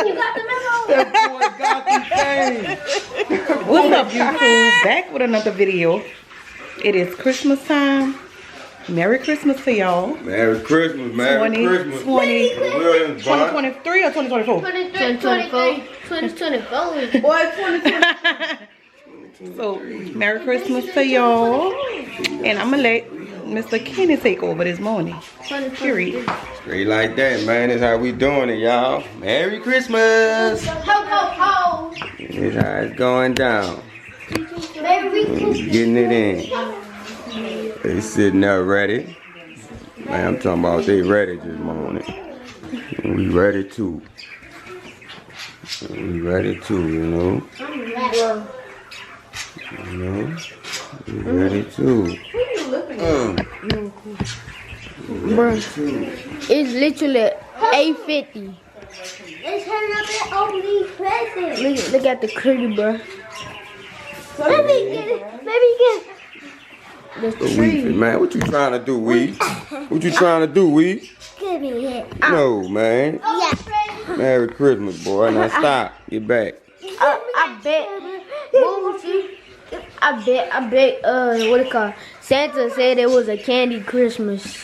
got the memo. That boy got the thing. What's up, beautiful? Back with another video. It is Christmas time. Merry Christmas to y'all. Merry Christmas, Merry Christmas. 2023 or 2024? 2024. Boy, 2024. So, Merry Christmas to y'all. And I'm going to let Mr. Kenny take over this morning. Period. Straight like that, man. That's how we doing it, y'all. Merry Christmas. Ho, ho, ho. That's how it's going down. Merry Christmas. Getting it in. They sitting there ready. Man, I'm talking about they ready this morning. And we ready too. We ready too, you know. You know, we ready too. Bro, it's literally 8:50. Let's hurry up and open these presents. Look at the critter, bro. Let me get it. Let me get it. That's the Wee, tree. man, what you trying to do, Wee? What you trying to do, Wee? Give me it. No, man. Yeah. Merry Christmas, boy. Now stop. Get back. I bet. What was you? I bet. What it called? Santa said it was a candy Christmas.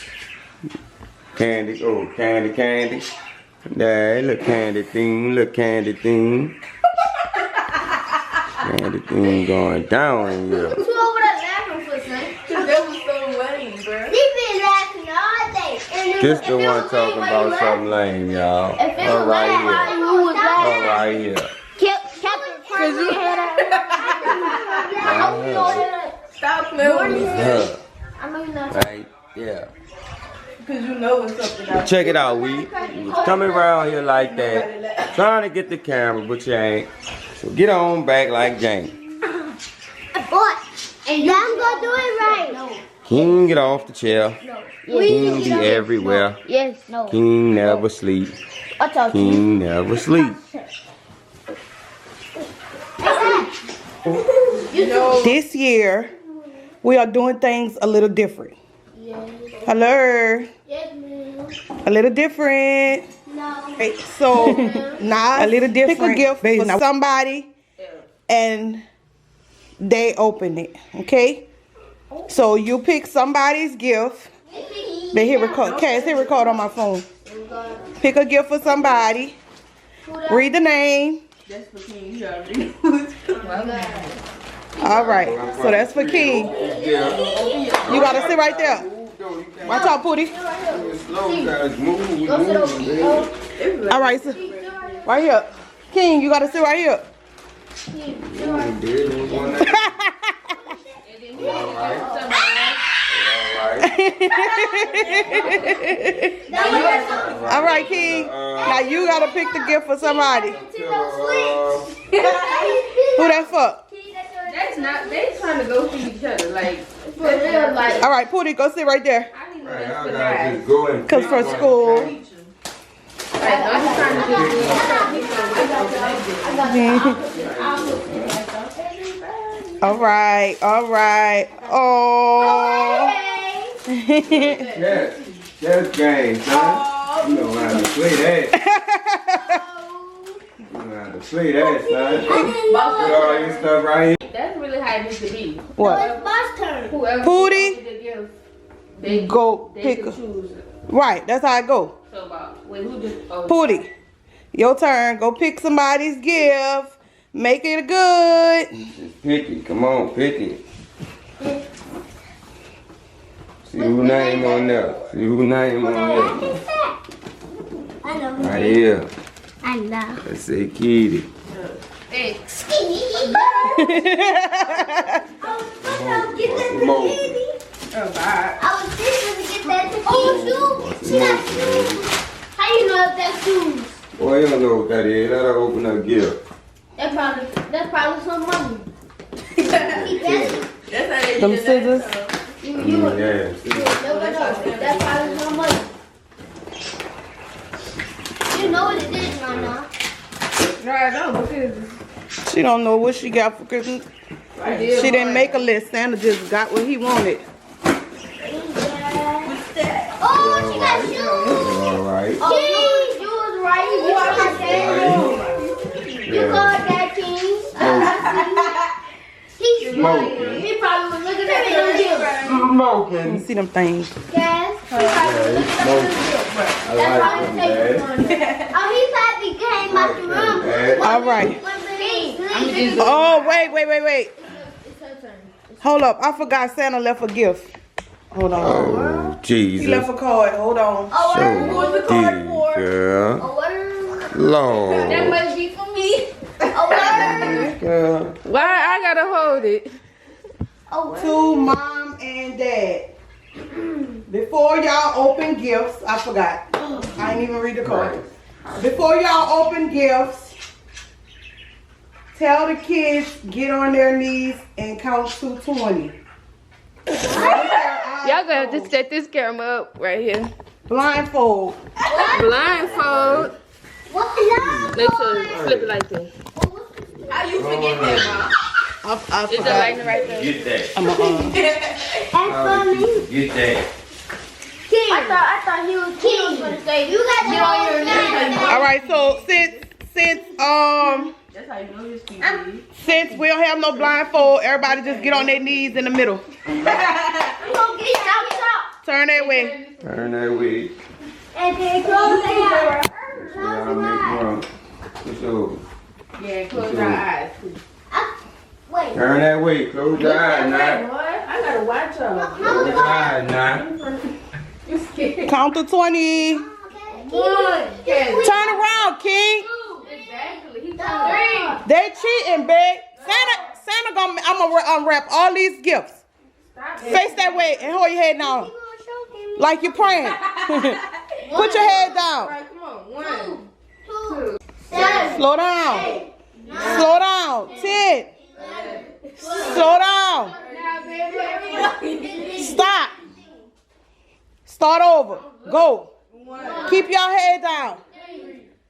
Candy. Oh, candy. There, look candy thing. Look candy thing. Candy thing going down in here. Who over there laughing for, son? Cause that was so lame, bro. He been laughing all day. This the one talking about something lame, y'all. If it All was right lame, here. you was All laughing. right here. Cause you had Stop playing with me. I know you're not. Right, yeah. Cause you know it's something else. Check it out, Wee. You was coming around here like that, trying to get the camera, but you ain't. So get on back like Jane. Boy, and you I'm gonna do it right. No. King get off the chair. King be everywhere. Yes. No. King never sleep. I talk to you. King never sleep. This year, we are doing things a little different. Hello. Yes, ma'am. A little different. No. Okay, so, a little different. Pick a gift for somebody, and they open it. Okay. So you pick somebody's gift. They hit record. Cass, hit record on my phone. Pick a gift for somebody. Read the name. That's for King. You already All right. So that's for King. You gotta sit right there. Watch out, Pootie. All right, so right here. King, you gotta sit right here. All right, King. Now you gotta pick the gift for somebody. Who that for? That's not, they trying to go through each other. Like, for real, like, All right, Pootie, go sit right there. I need to that's for guys. Cause for school. Like, I'm just trying to get All right. Oh. That's game, son. You know how to play that. You know how to play that, son. Put all your stuff right here. That's really how it needs to be. What? It's boss turn. Whoever Pootie, gets the gift, they go they pick. can choose. Right, that's how I go. So about wait, who just oh, Pootie, your turn. Go pick somebody's gift. Make it good. Just pick it. Come on, pick it. See who name on there. See who name on there. I know. Right here. I know. Let's say Kitty. X. I was supposed to get that to Kitty. Oh God. I was thinking to get that to Kitty. Oh, shoes. She got shoes. How you know if that's shoes? Boy, you don't know what that is. Let her open her gift. That's probably some money. That's how they Them did it scissors. last time. You Yeah. never know. That's probably some money. You know what it is, Nana. No, I don't because She don't know what she got for Christmas. I did. She didn't make a list. Santa just got what he wanted. Oh, she got shoes. All right. Oh, you was right. You got shoes. called that king. He's Smoking. He probably was looking at the gift. Let me Smoking. see them things. Yes. He probably was looking at the gift. I like them, Dad. Oh, he probably came out the room. All right. King. Oh, wait. Hold up. I forgot Santa left a gift. Hold on. Oh, He Jesus. left a card. Hold on. Oh, So what the card for? girl. Oh, what? Lord. That must be for me. Oh, what? Girl. Why I gotta hold it? Oh, what? To mom and dad. Before y'all open gifts, I forgot. I didn't even read the card. Before y'all open gifts, tell the kids get on their knees and count to 20. Y'all gonna have to set this camera up right here. Blindfold. Blindfold. What's the Make sure you flip it like this. How you forget that, Mom? I Is the forgot. lighting right there? Get that. I'm Ask for me. Get that. King. I thought he was king. You got to on your name. All right, so since That's how you know his TV. since we don't have no blindfold, everybody just get on their knees in the middle. I'm going to get stop. Turn that way. Turn that way. And then close the door. Yeah, I'll make one. Push over. Yeah, close your eyes. Wait. Turn that way. Close your eyes now. I gotta watch her. Close your eyes now. You scared? Count to 20. Okay. Turn around, King. Exactly. He's They cheating, babe. Santa gonna, I'm gonna unwrap all these gifts. Face that way and hold your head down. Like you're praying. Put your head down. Come on. 1, 2. Slow down. Slow down. 10. Slow down. Stop. Start over. Go. Keep your head down.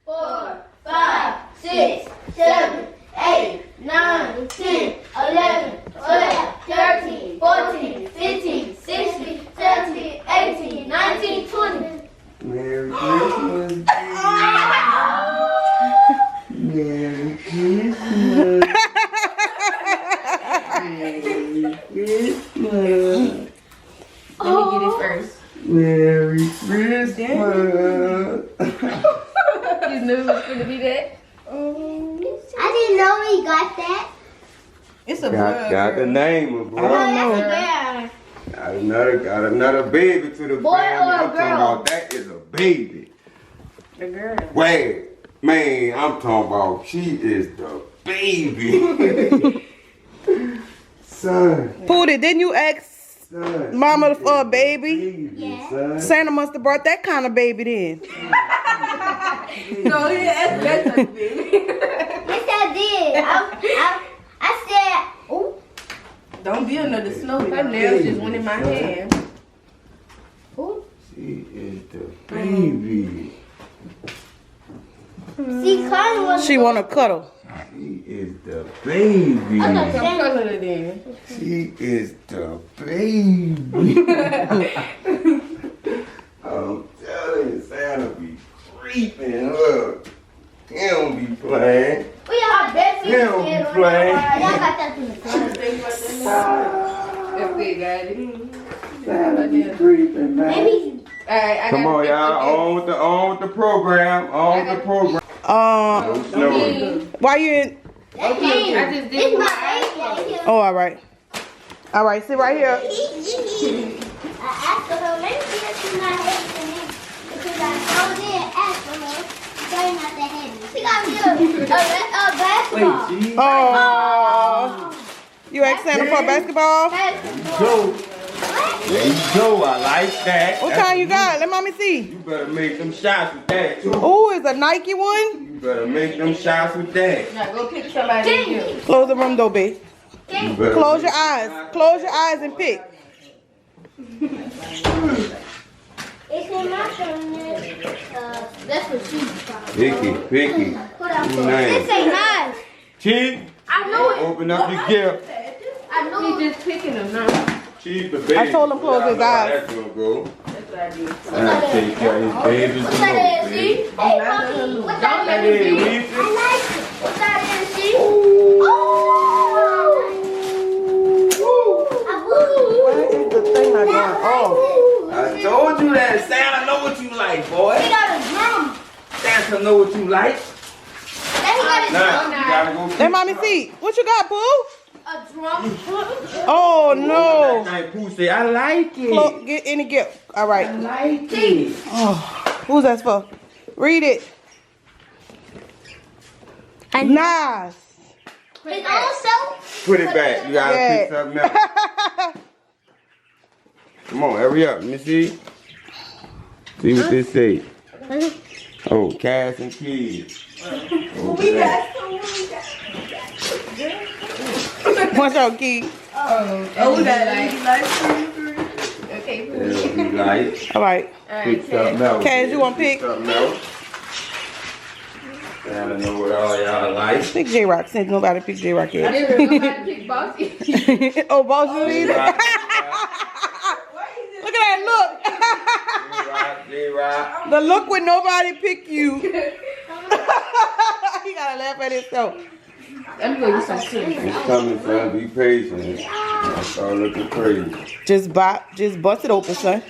4, 5, 6, 7, 8, 9, 10, 11, 12, 13, 14, 15, 16, 17, 18, 19, 20. Merry Christmas. Merry Christmas. Merry Christmas. Let me get it first. Merry Christmas. You knew it was gonna be that? I didn't know we got that. It's a Got the name of boy. Yeah. Got another baby to the Boy family. or I'm talking girl? about that is a baby. The girl. Wait, man, I'm talking about she is the baby. Son, Pootie, didn't you ask son. Mama for a baby? Yeah. Son. Santa must have brought that kind of baby then. No, he asked that type of baby. Yes, I did. I said, ooh. Don't be another snowy. Her nails just went in my hand. She is the baby. See, Carly was. She want to cuddle. She is the baby. Come cuddle her then. She is the baby. I'm telling you, Santa be creeping. Look, he don't be playing. We are best He don't be playing. Y'all got that in the car. If they got it. Santa be creeping, man. Maybe. Alright, Come on, y'all. On with the program. On with the program. No snowing. Why you in? That came. I just did It's my my baby. Oh, all right. All right, sit right here. I asked her, let me see if she's not heavy for me. Because I so did ask her. She's not that heavy. She got me a basketball. Wait, she. Oh. You asked Santa for basketball? Go. There you go. I like that. What kind you got? Let mommy see. You better make them shots with that, too. Oh, is a Nike one? You better make them shots with that. Now go pick somebody else. Close the room door, babe. You better Close make your eyes. Close your eyes and pick. It's in my phone. That's what she's Picky. This ain't nice. Chief, I know it. open up your gift. I know it. He's just picking them now. Chief, the baby. I told him close his eyes. That's gonna go. That's what I did. I take care of his babies. What's that is, see? Hey, mommy. What's that Hey, is? Weezy. I like it. What's that is? us know what you like. Nah, you gotta go. Let mommy see. What you got, Pooh? A drum. Oh no. That Pooh say, I like it. Get any gift. All right. I like it. Oh, who's that for? Read it. Nice. It's also. Put it back. You gotta pick something else. Come on, hurry up. Let me see. See what this say. Oh, Cass and Kids. What's your key? Oh, that okay. You like. All right. Pick something else. Cass, you want to pick? Something else. I don't know what all y'all like. Pick J-Rock since nobody picked J-Rock I yet. didn't know how to pick Bossy. Oh, Bossy neither. Look at that look. J-Rock. The look when nobody pick you. He gotta laugh at himself. Let me go get some soup. It's coming, son. Be patient. That's all looking crazy. Just bust it open, son.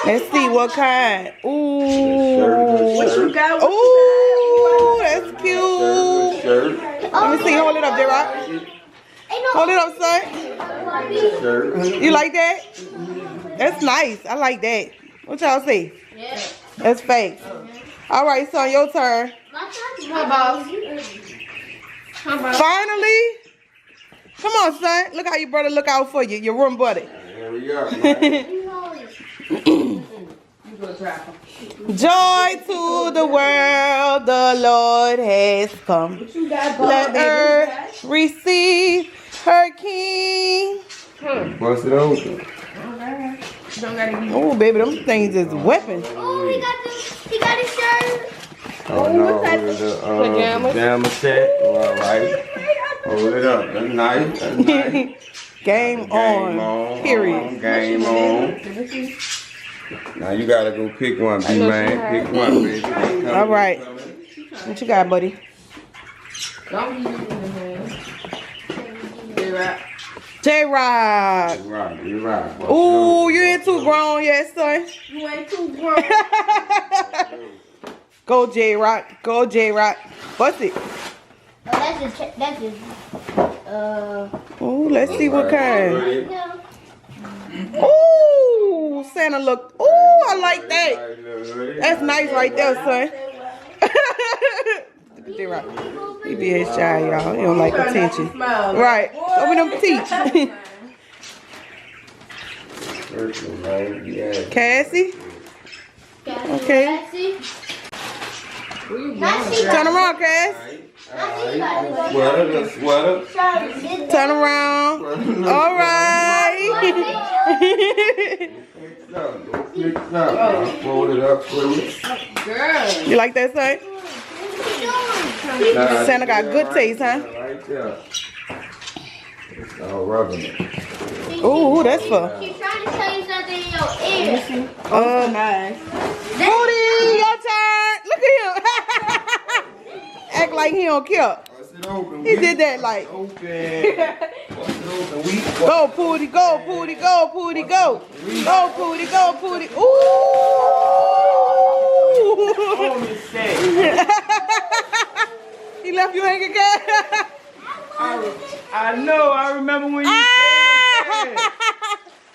Let's see what kind. Ooh. What you got? Ooh, that's cute. Let me see. Hold it up, J-Rock. Hold it up, son. You like that? That's nice. I like that. What y'all say? Yeah. That's fake. All right, son, your turn. Finally. Come on, son. Look how your brother look out for you. Your room buddy. There we are, man. Joy to the world, the Lord has come. Let her receive her King. Bust it open. Oh, baby, them things is weapons. Oh, he got his shirt. Oh, no, with the pajama set. All right. Hold it up. That's nice. That's nice. Game on. Period. Game on. Now you gotta go pick one, B-Man. Pick one, baby. All right. What you got, buddy? J-Rock. Right. Ooh, you ain't too grown yet, son. You ain't too grown. Go, J-Rock. Go, J-Rock. Bust it. Oh, that's his, Ooh, let's see what kind. no. Ooh, Santa look. Ooh, I like that. That's nice right there, son. J-Rock. He being shy, y'all. He don't like attention. Right. Open them teeth. Cassie. Okay. Turn around, Cass. Sweater. Turn around. All right. Fold it up for you. Girl. You like that, son? Santa got good taste, huh? Right there. It's all rubbing it. Ooh, that's for. She's trying to tell you something in your ear. Nice. Booty, your turn. Look at him. Act like he don't care. He did that like. Go, Pooty, go, Pooty, go, Pooty, go. Go, Pooty, go, Pooty. Ooh. He left you hanging, Cass. I know. I remember when you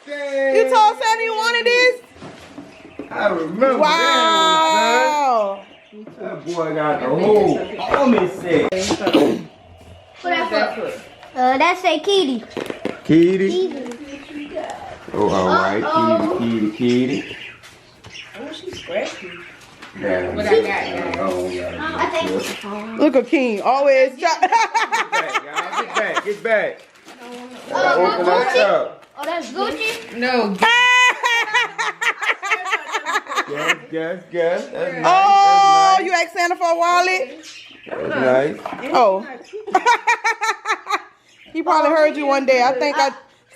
said You told Santa you wanted this? I remember. Wow. That boy got the whole homie set. What that for? That say Kitty. Kitty. Oh, all right. Kitty. Oh, she's scratchy. Yeah. What I got, I think. Look at King. Always try. Get back. Oh, Open that up. Oh, that's Gucci? No. Guess. That's nice. Oh, you asked Santa for a wallet? That's nice. Oh. He probably heard you one day. I think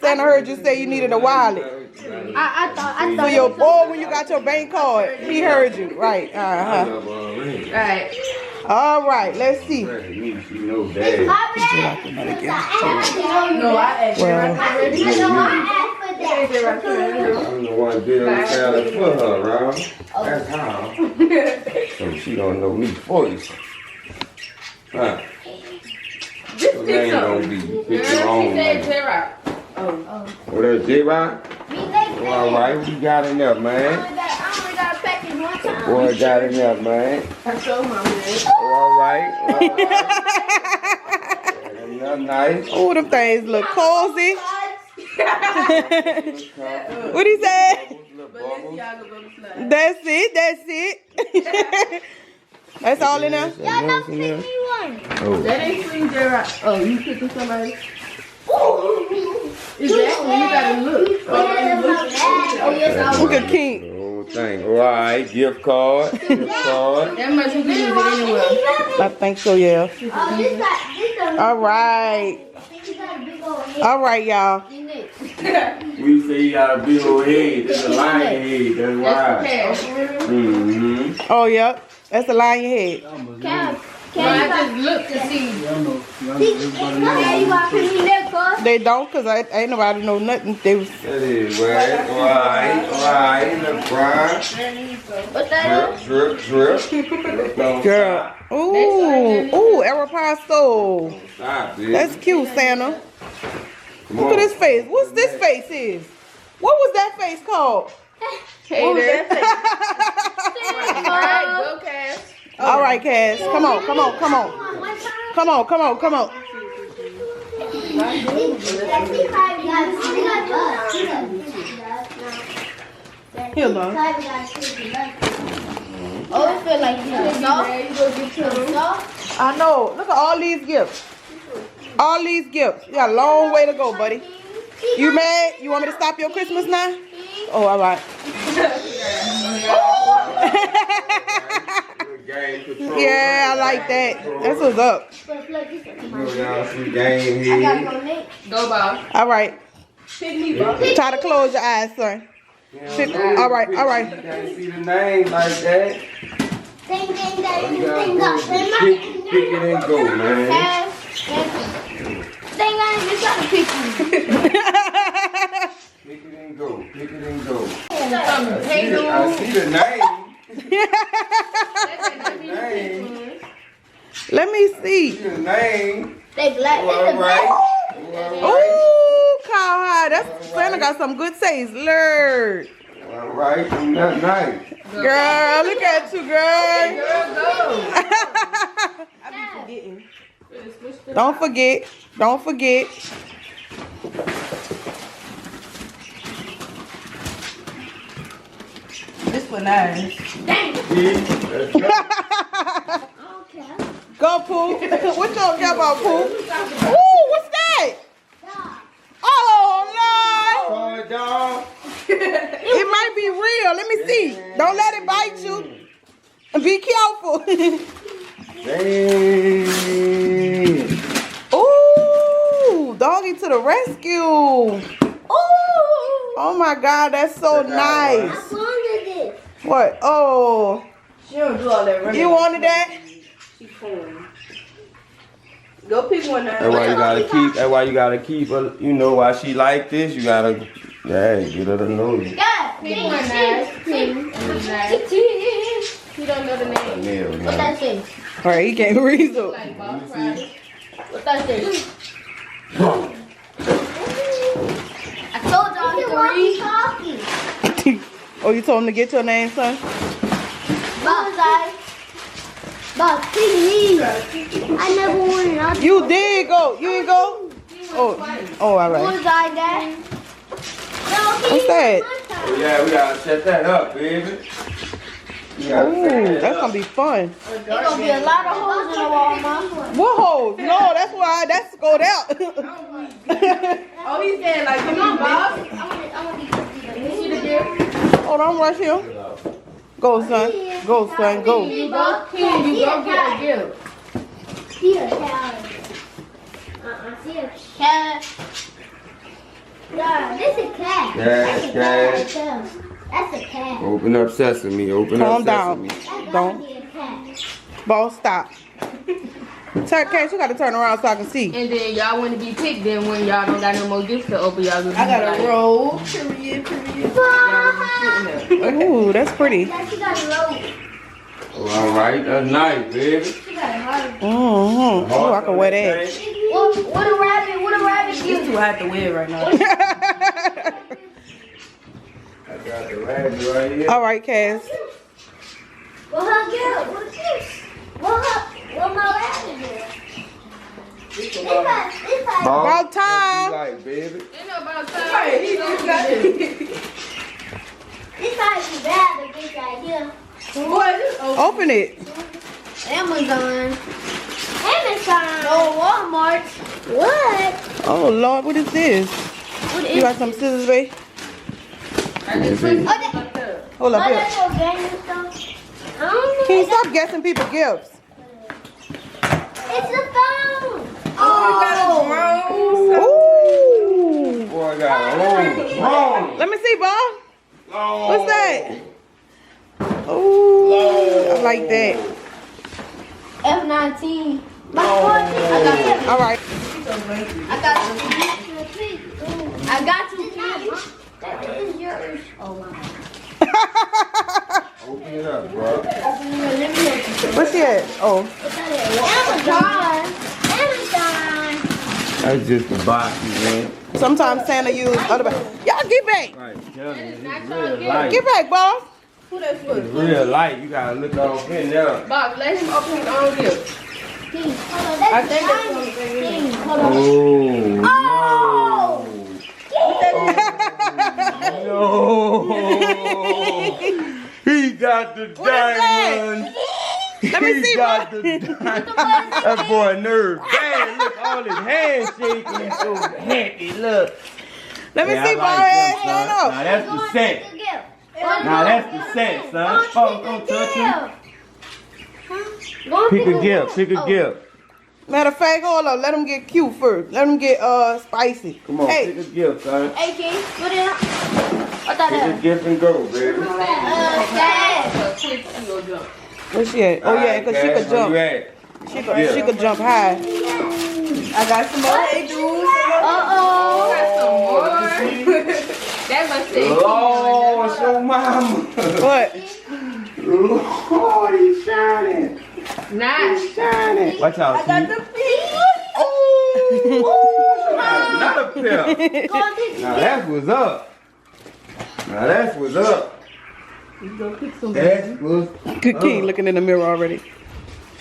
Santa heard you say you needed a wallet. I thought. So your boy, when you got your bank card, he heard you. Right. Right. All right. Let's see. No, Dad. My bad. No, I asked you. Well, I know I asked for that. I'm the one building salad for her, Ron. That's how. So she don't know me voice. Huh? So they ain't gonna be pick your own name. What is J-Rock? Oh, all right, what you got in there, man? I only got a package one time. Boy, got in there, man. Oh, all right. That's nice. Oh, them things look cozy. What he say? That's it. That's it. That's all in there. Y'all know pick me one. Oh. That ain't free, J-Rock. Oh, you picking somebody? Is that when you gotta look? Oh, yes, I Look at King. The whole thing. All right, gift card. Gift card. That much you can use it anywhere. I think so, yeah. Oh, this All right. got a big old head. All right, y'all. We say you got a big old head. It's a lion head. That's why. Mm-hmm. Oh, yep. That's a lion head. I just look to see. They don't, because ain't nobody know nothing. They was, That is right. All right. Look, Brian. What that Drip. girl. Ooh, Aeropasto. Stop, bitch. That's cute, Santa. Come Look on. at his face. What's this face is? What was that face called? All right, go, Cass. All right, Cass. Come on. Here, Mom. Oh, it feel like you I know. Look at all these gifts. All these gifts. You got a long way to go, buddy. You mad? You want me to stop your Christmas now? Oh, all right. Yeah, I like that. That's what's up. Go, Bob. All right. Pick me, Bob. Try to close your eyes, son. All right. You can't see the name like that. Ding, ding, You ding, gotta ding, go ding, pick it and go, man. Ding, I just got to pick you. Pick it and go. Hey, I see the name. Let me see. The name. They black. All right. Ooh, cowhide. That's Santa got some good taste. Lord. All right. That's nice. Girl, look at you, girl. I be forgetting. Don't forget. This one nice. Go, Pooh. What you don't care about, Pooh? Ooh, what's that? Oh, Lord. Dog. It might be real. Let me see. Don't let it bite you. Be careful. Dang. Ooh, doggy to the rescue. Ooh. Oh, my God. That's so nice. What? Oh. She don't do all that. You wanted that? She corn. Go pick one now. That's why you gotta keep her, you know why she like this, you gotta get her to know you. Pick one nice. He don't know the name. What that say? All right, he can't read so. Like Bob Friday. What that say? I told y'all to read. Oh, you told him to get your name, son? Bob, please. I never wanted out. You did go. You didn't go? Oh, all right. Who's I, Dad? What's that? Yeah, we gotta set that up, baby. Ooh, that's gonna be fun. There's gonna be a lot of holes in the wall, Mom. What holes? No, that's why that's gold out. Oh, he said like, come on, Bob. I want You see the gift? Oh, don't rush him. Go, son. Go, son. Go. You go get a gift. See a cat. See a cat. Yeah, this is a cat. That's cat. That's a cat. Open up sesame, Calm down. sesame. Don't. Be a cat. Boss, stop. Case, you gotta turn around so I can see. And then y'all want to be picked. Then when y'all don't got no more gifts to open, y'all gonna be I got like, a roll. Period. Ooh, that's pretty. Like she got a roll. All right, that's nice, baby. She got a heart. Oh, I can wear that. What a rabbit It's gives too hot to wear right now. I got the rabbit right here. All right, Cass. What her give? What's this? What my rabbit give? It's like About time. What you like, baby? ain't no about time. Right, he just got it. it's like you bad to get right here. Boy, just Open it. Amazon. Amazon. Oh, Walmart. What? Oh Lord, what is this? What You is got some scissors, babe? I just put it Oh, up there. Hold up Oh, here. that's your game and stuff? I don't know. Can you stop guessing people gifts? It's a phone. oh, Ooh. Boy, I got a long. Let me see, Bob. Long. What's that? Ooh, I like that. F-19. My 14. All right. I got two kids. That is yours. Open it up, bro. What's that? Oh, Amazon. That's just the box, man. sometimes Santa use other bags. Y'all get back. Right, tell me, it's real light. Get back, Bob. Who that's for? It's real light. You gotta look off in there. Bob, let him open his own gift. I think that's something. Oh, no. He got the diamond. Let me see, got Bob. the diamond. That boy nerve. Damn, look, all his hands shaking. He's so happy. Look. Let me Yeah, see, I Bob. like Head, them, stand son. up. Now that's the scent. Now that's the scent, son. Oh, don't touch him. Pick a gift. Pick a gift. Matter of fact, hold up. Let them get cute first. Let them get spicy. Come on, Hey, pick a gift, son. Hey, King, put it up. What that Pick a is? gift and go, baby. Dad. So quick, you go jump. where's she at? Oh yeah, cause she could Where jump. you at? She could jump high. I got some more hey dudes. Uh-oh. Got some more. That must say. Lord, show mama. What? Lord, he's shining. Nice. Shining. Watch out, I got see? the pink. Another pair. Now that's what's up. Now that's what's up. That's what's King looking in the mirror already.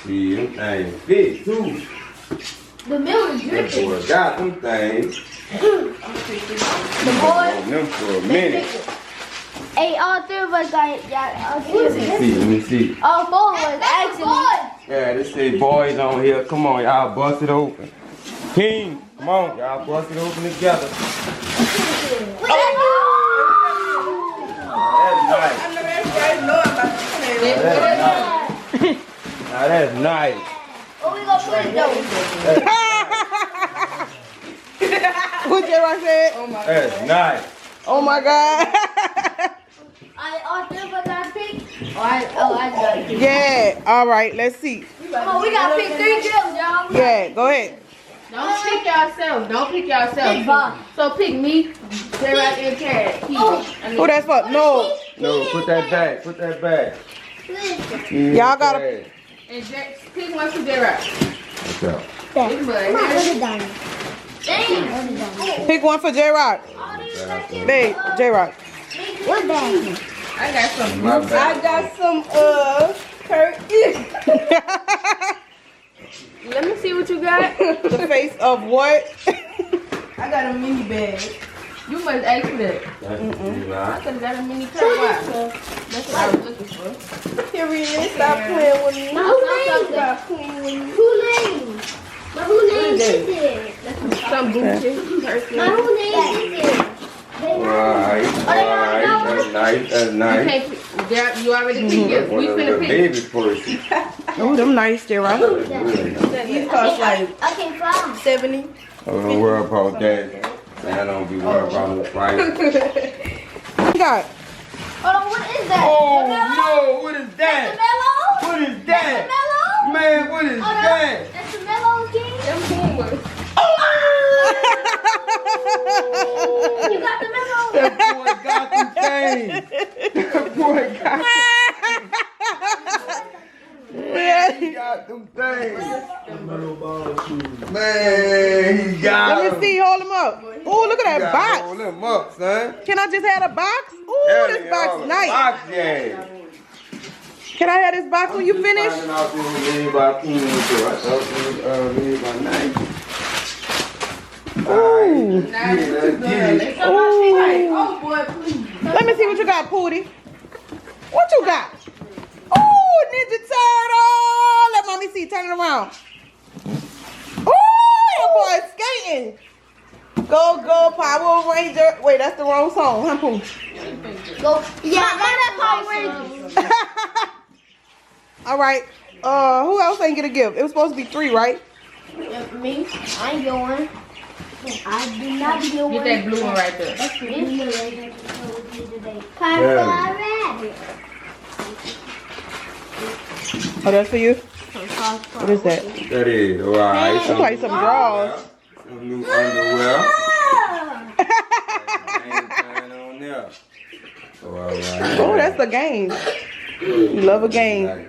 See, them things fit too. The milk is That dripping. boy got them things. The boy. On them for a minute. Hey, all three of us got all three of us. Let me see. All four of us, actually. Yeah, this say boys on here. Come on, y'all bust it open. King, come on, y'all bust it open together. That's I know that guys know I'm about to play. nice. Now that's nice. Where we gonna put it though? What J-Rock said? That's nice. Oh my God. All three of us got picked. I got it. Yeah. All right. Let's see. Oh, we gotta pick 3 gifts, y'all. Yeah. Go ahead. Don't pick yourself. Don't pick yourself. Pick Bob. So pick me, J-Rock, and Cat. Who that's for? No. No, put that back. Put that back. Y'all gotta- And pick one for J-Rock. Yeah. Big boy. Pick one for J-Rock. Babe, J-Rock. What's that? I got some. My I bad. got some turkey. Let me see what you got. The face of what? I got a mini bag. You must ask for that. That's I nice. could have got a mini cup. That's what I was looking for. Period. Stop playing with me. Who named it? Stop playing with me. Who named? But who named it? Some Gucci. But who named it? Alright, that's nice. That's You nice. can't pick. You already picked it. One We of the finna pick. baby person. Oh, them nice, J-Rock. These cost like I can't find. 70. Don't worry about that. I don't be worried about the price. What you got? Hold on, what is that? Oh no, what is that? Mellow? What is that? Mellow? Man, what is that? That's the mellow king. Them boomers. You got the mellow. That boy got them things. That boy got He got them things. Man, he got Let me see. Hold them up. Oh, look at that box. Hold them up, son. Can I just have a box? Ooh, this box nice. Box game. Can I have this box when you finish? Finding out this was made by Queen, so I thought it was made by Nike. Ooh. Nah, this is good. Let somebody Ooh. like, oh boy, please. Let me see what you got, Pootie. What you got? Oh, Ninja Turtle. Let mommy see. Turn it around. Oh, that boy is skating. Go, go, Power Ranger. Wait, that's the wrong song, huh, Pooh? Go. Yeah, that Power Rangers. All right. Who else ain't get a gift? It was supposed to be 3, right? Me? I ain't going. I do not get one. Get that blue one right there. That's me. Oh, that's for you? What is that? That is, alright. Looks like some drawers. Some new underwear. Anything on there. Alright. Oh, that's a game. You love a game.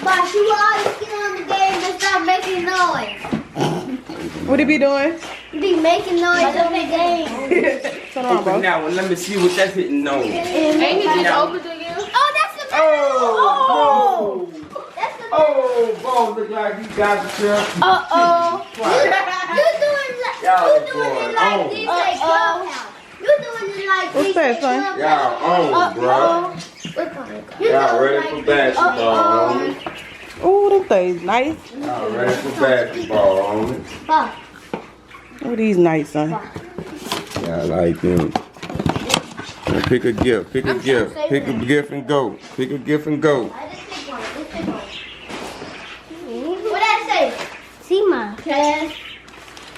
But you always get on the game and start making noise. What he be doing? You be making noise on the game. Turn around, bro. Now, let me see what that's hitting on. Ain't he just opened again? Oh, that's the Oh, That's the oh, bro, look like you got the truck. Uh-oh. You doing it like Y'all this, like Clubhouse. You doing it like What's this, that, like son? Clubhouse. Y'all on, bro. You Y'all doing ready like for basketball, homie? Oh, them things nice. Y'all ready for basketball, homie? Fuck. Oh, these nice, son. Yeah, I like them. Now pick a gift, pick a gift, pick a gift and go. Pick a gift and go. I just pick one. Just pick one. What that say? See my cash.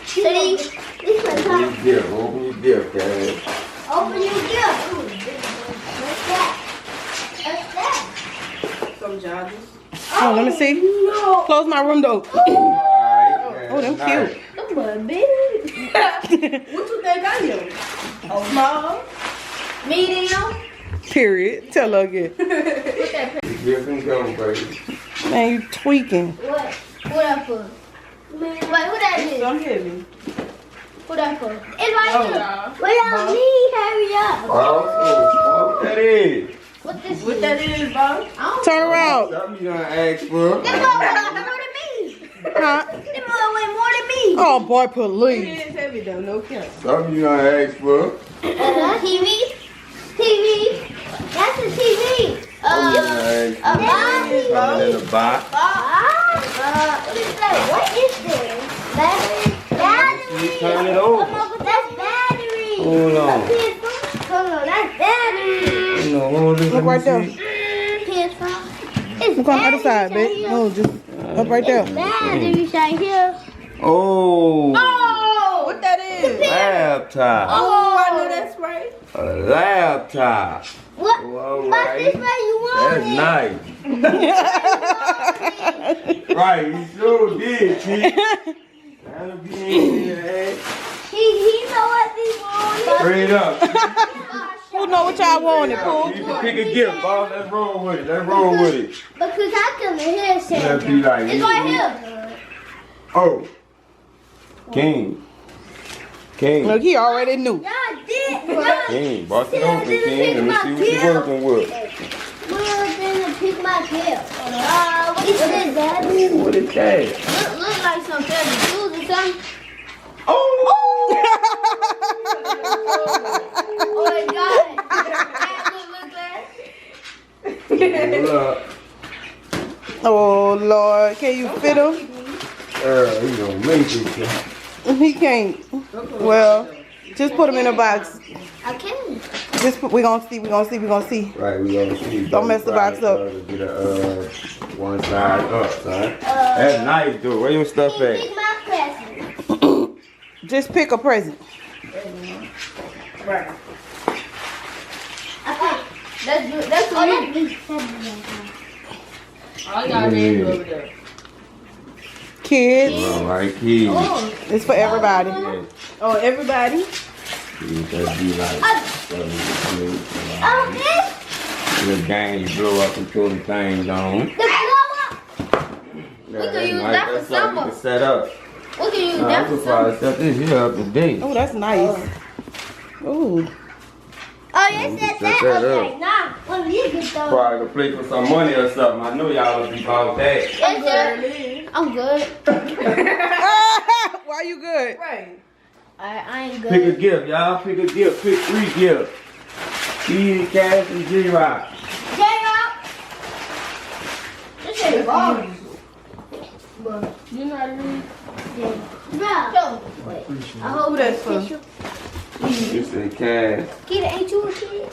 See? This is my Open your gift, open your gift, guys. Open your gift. What's that? What's that? Some joggers. Oh, let me see. No. Close my room door. Alright, Oh, them cute. What you think I am? Small? Medium? Period. Tell her again. Gift and go, baby. Man, you tweaking. What? What that for? Wait, who that is? Don't hit me. Who that for? It's right here. Yeah. Wait on me, hurry up. Oh, that is. What this What is? that is, boss? Turn around. Something you gonna ask for. Them more than me. Huh? Them way more than me. Oh, boy, It please. is heavy though, no cap. Something you gonna ask for. TV. TV. That's a TV. Something you gonna ask A box. Something in the box. What is that? What is this? Battery. You turn it over. That's battery. Hold on. Hold on, that's battery. No, hold it. Look right there. PS5. It's Look on the other side, batteries right babe. here. No, just up right there. Batteries right here. Oh, Oh, what that is? laptop. Oh, I know that's right. A laptop. What? Oh, What's alright. this way you want That's it? nice. Right, you sure did, T. That'll be in here, He know what he wanted. Straight up. Who know what y'all wanted, Pooh? You can pick a gift, boss. Let's roll with it. Let's roll with it. Because I come in here saying Let's be like it's right here. Oh. King. King. Look, he already knew. Y'all did. Y'all King. Boss it open, King. Let me see what you're working with. didn't pick my gift. What is that? What is that? Look like some fairy shoes or something. Oh! Oh my God. Hold up. Oh, Lord. Can you fit him? He gonna make it. He can't. Well, just put him in a box. I can. Just put, we gonna see. Right, we gonna see. Don't mess the box up. Get a one side up, son. That's nice, dude. Where your stuff at? Pick my present. Just pick a present. Right. Okay. That's for me. All y'all hands over there. Kids. All right, kids. It's for everybody. Oh, everybody. Kids that be like, Okay. little game you blow up and throw the things on. The blow up. We could use that for summer. You can set up. We can use I that could for probably set this here up today. Oh, that's nice. Ooh. Oh, you We said can set that? that Okay, up. nah. When you get those. Probably to play for some money or something. I know y'all will be about that. Yes, sir. I'm good. Why you good? Right. I ain't Pick a good. gift, y'all. Pick a gift. Pick 3 gifts. Kid, Cash, and G-Rock. J-Rock. This ain't wrong. You know what I mean? Bro. Wait. I hope Who that's for? tissue. This is Cash. Kid, ain't you a kid?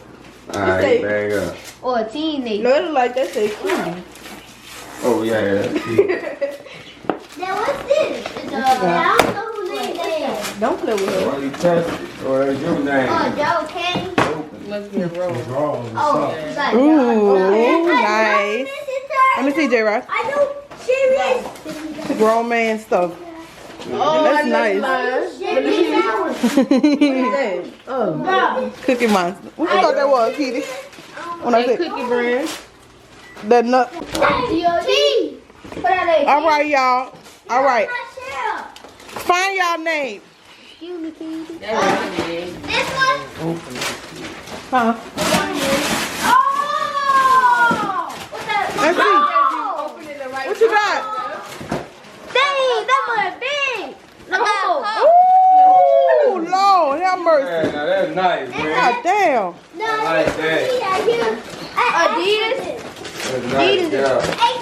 Alright, bag up. Or a teenager. No, it look like that say cool. Oh, yeah, that's cute. Now, what's this? It's I don't know who named that. Don't play with her. Why you touch it? Or is your name? Oh, Joe Kenny. Must be a roll. Oh, it's like Ooh, Joe. nice. Let me see, J-Rock. I know. Serious. Grown man stuff. Oh, That's I know nice. What is that? Oh, Bro. Cookie Monster. What you thought that was, Kitty? When I said cookie brand. the nut. T. Put out a All right, y'all. All right. Michelle. Find y'all name. Excuse me, Kitty. That's my name. This one. Huh? Oh! What's that? Let's see. Oh! Open it the right What you got? Dang, that was big. Look out. Ooh, Lord, have mercy. Yeah, now that's nice, man. God damn. No, I like that. Adidas. That's nice, yeah. Hey,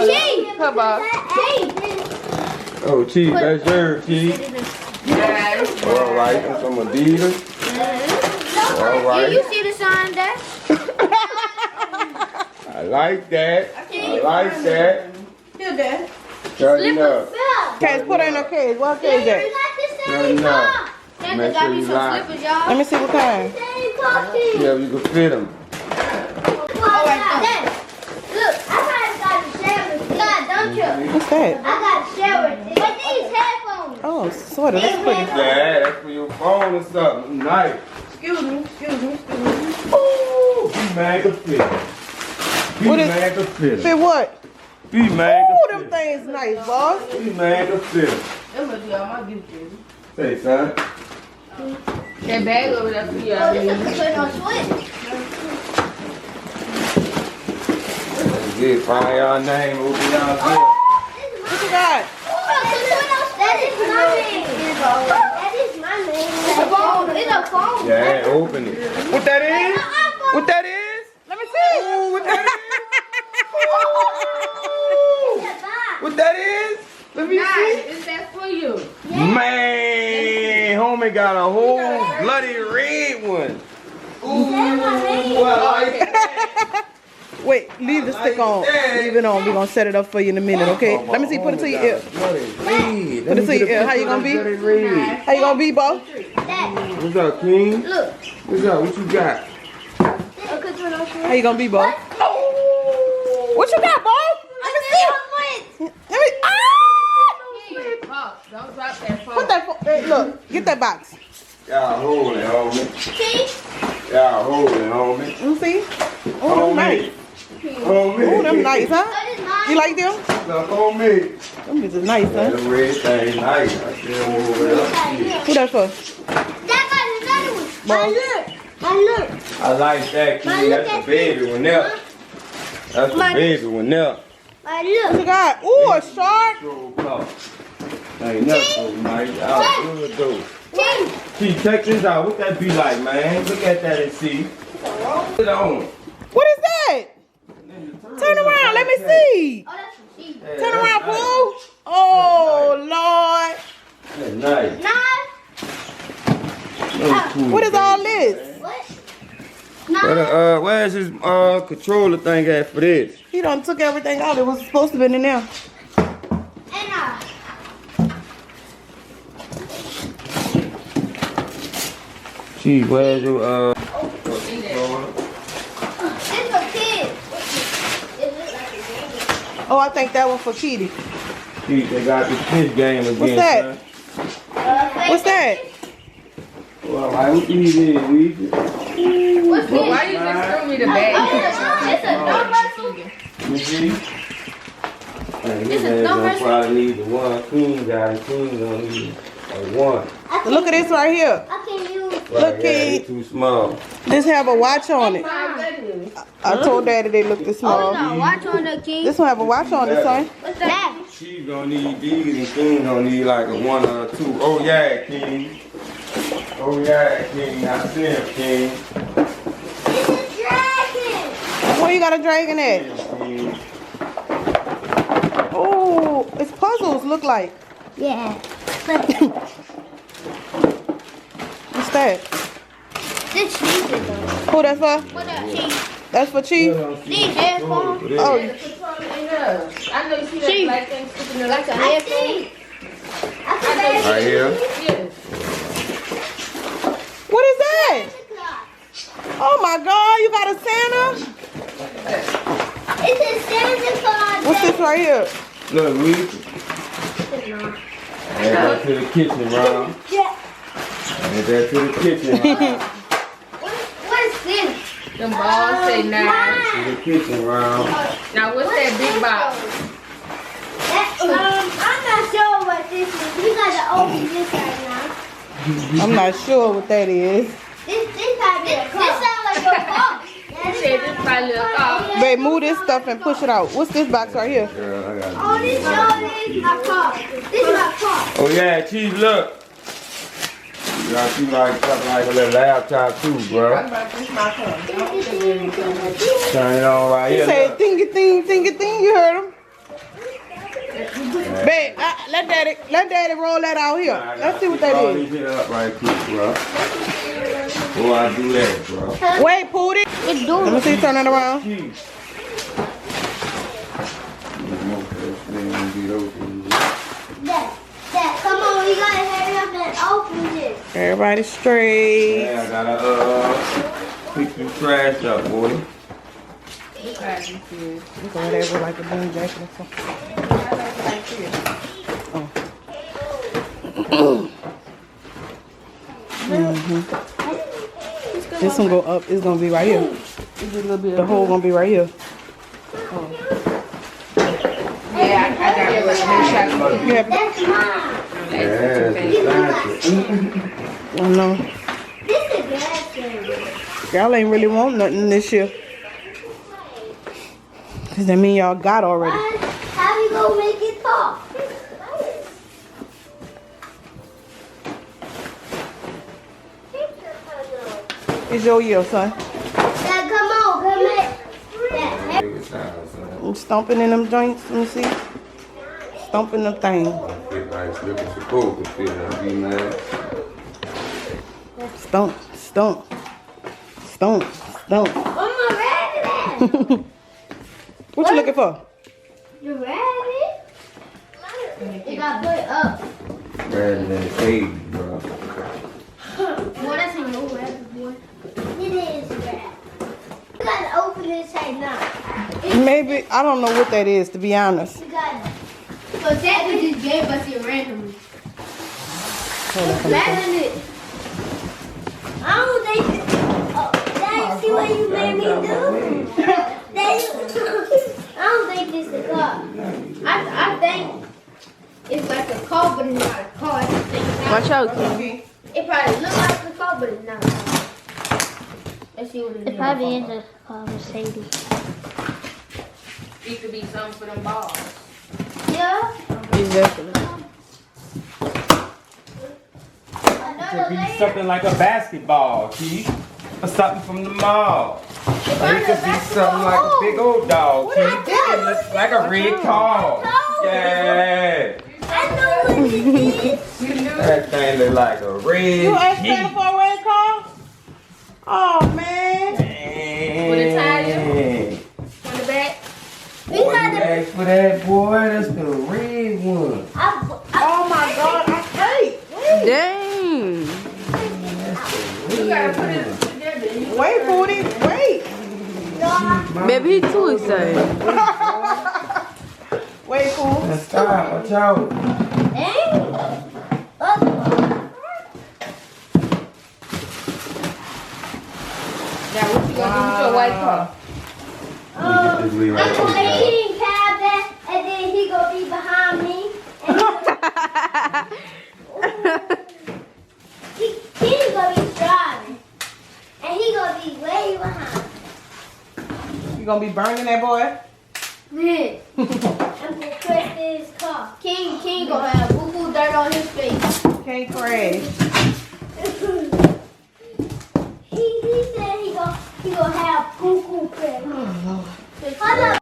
T. Come on. Oh, Chief, that's yours, Chief. Yes. All right, and some Adidas. All right. You see the sign there? I like that. I like that. Here, Dad. Turn up. Case, put her in her case. What case that? Turn up. Santa Make got sure me you some like slippers, y'all. Let me see what kind. Yeah, you can fit them. Look, I got to share with you. God, don't you? What's that? I got to share with you. But these headphones. Oh, sweater. That's pretty. Yeah, that's for your phone or something. Nice. Excuse me. Ooh, be mega fit. Be What is- mega fit. Fit what? Be mega Ooh, them fit. things nice, boss. Be mega fit. That must be all my gift, baby. Say, son. That bag over there for you. Oh, this is a good on switch. Good. Find y'all name. Open y'all gift. What you got? That is my name. That is my name. It's a phone. It's a phone. Yeah, open it. What that is? What that is? Let me see. Ooh, what that is? What that is? Let me see. Is that for you? Man, homie got a whole bloody red one. Ooh, I like that. Wait, leave the stick on. Leave it on. We're going to set it up for you in a minute, okay? Let me see. Put it to your ear. Bloody red. Put it to your ear. How you going to be? Bloody red. How you going to be, Bo? What's up, King? Look. What's up? What you got? How you going to be, Bo? What you got, Bo? Let me see. Let me. Ah! Pop, don't drop that phone. Put that. Hey, look. Get that box. Y'all hold it, homie. Y'all hold it, homie. Let me see. Oh, them nice. Homie. Oh, them nice, huh? You like them? The homie. Them bitches nice, That huh? red thing nice. I still move it up. Who that for? Bo. I like that, King. That's the baby one there. That's the baby one there. What you got? Ooh, a shark. Ain't nothing so nice. Out good though. See, check this out. What that be like, man? Look at that and see. Put it on. What is that? Turn around. Let me see. Yeah, Turn around, that's Pooh. Oh, Lord. nice. That's nice. What is all this? Where's his controller thing at for this? He done took everything out. It was supposed to be in there. Gee, where's your Oh, I think that one for Kitty. See, they got the fish game again. What's that? Son. What's that? Well, why would you need it, Weezy? What's this? Why you just threw me the bag? It's a universal. You see? Hey, this man's gonna probably need the one. Queen got it. Queen gonna need a one. Look at this right here. I can use. Right, Look, yeah, King. it's too small. This have a watch on it. I told Daddy they look this small. No, watch on the King. This one have a watch on it, son. What's that? She's gonna need these, and King gonna need like a one or a two. Oh yeah, King. Oh yeah, King. I see him, King. It's a dragon. Where you got a dragon at? King. Oh, it's puzzles look like. Yeah. What's that? This cheese is on. Who that's for? What up, cheese? That's for Chief? These headphones. Oh, I know you see that black thing sticking in like a I headphone. see. I can barely Right here. Yes. what is that? Oh my God, you got a Santa? It's a Santa Claus. What's this right here? Look, Weezy. Add that to the kitchen, Ron. Add that to the kitchen, Ron. What is this? Them balls say nine. To the kitchen, Ron. Now what's that big box? I'm not sure what this is. We gotta open this right now. I'm not sure what that is. This might be a car. This sounds like a car. She said this probably a car. Babe, move this stuff and push it out. What's this box right here? Girl, I got Oh, this is my car. This is my car. Oh yeah, Chief, look. You got you like something like a little laptop too, bro. I'm about to push my car. Turn it on right He here. said, Look. thingy, thingy, you heard him. Babe, let daddy roll that out here. Let's see what that Roll is. this shit up right quick, bro. Boy, I do that, bro. Wait, Pootie. It's Let me see, turn it around. Chief. Dad, come on. We gotta hurry up and open this. Everybody straight. Yeah, I gotta pick some trash up, boy. Whatever, like a bean jacket or something. This one go up. It's gonna be right here. The hole gonna be right here. Yeah, I got it. You have That's mine. Yeah, that's I know. This is gas station. Y'all ain't really want nothing this year. Cause that mean y'all got already. How you gonna make it talk? It's your year, son. Dad, come on. Come here. Dad, I'm stomping in them joints. Let me see. Stomping them things. Stomp, stomp, stomp, stomp. I'm a rabbit. What you looking for? The rabbit? They got put up. Rather than a cage, bro. Boy, that's a no rabbit, boy. It is a rabbit. You gotta open this right now. Maybe, I don't know what that is, to be honest. You gotta. So Santa just gave us it randomly. It. I don't think. Oh, Dad, see what you made me do? Dad, I don't think this is a car. I think it's like a car, but it's not a car. I just think it's Watch out, King. It probably looks like a car, but it's not. Let's see what it is. It probably is a car, Mercedes. It could be something for them balls. Yeah. Exactly. Could be something like a basketball, Keith. Or something from the mall. Or it could be something like a big old dog, Keith. It looks like a red car. Yeah. I know what it is. That thing look like a red You asked Jeep. Santa for a red car? Oh, man. With a tire? Man. On the back? We Boy, you gotta. asked for that, boy. That's the red one. Oh, my God. I hate. Dang. You gotta put it. Wait, Pootie. Wait. Baby, he too excited. Wait, cool. Stop. Watch out. Dang. Now what you gonna do with your white car? Let me get this lead right I'm gonna here. eat in cabin, and then he gonna be behind me. And he's gonna be driving, and he gonna be way behind. You gonna be burning that boy? Yeah. I'm gonna crash his car. King gonna have boo-boo dirt on his face. Can't crash. He said he gonna have poo poo crash. Hold up.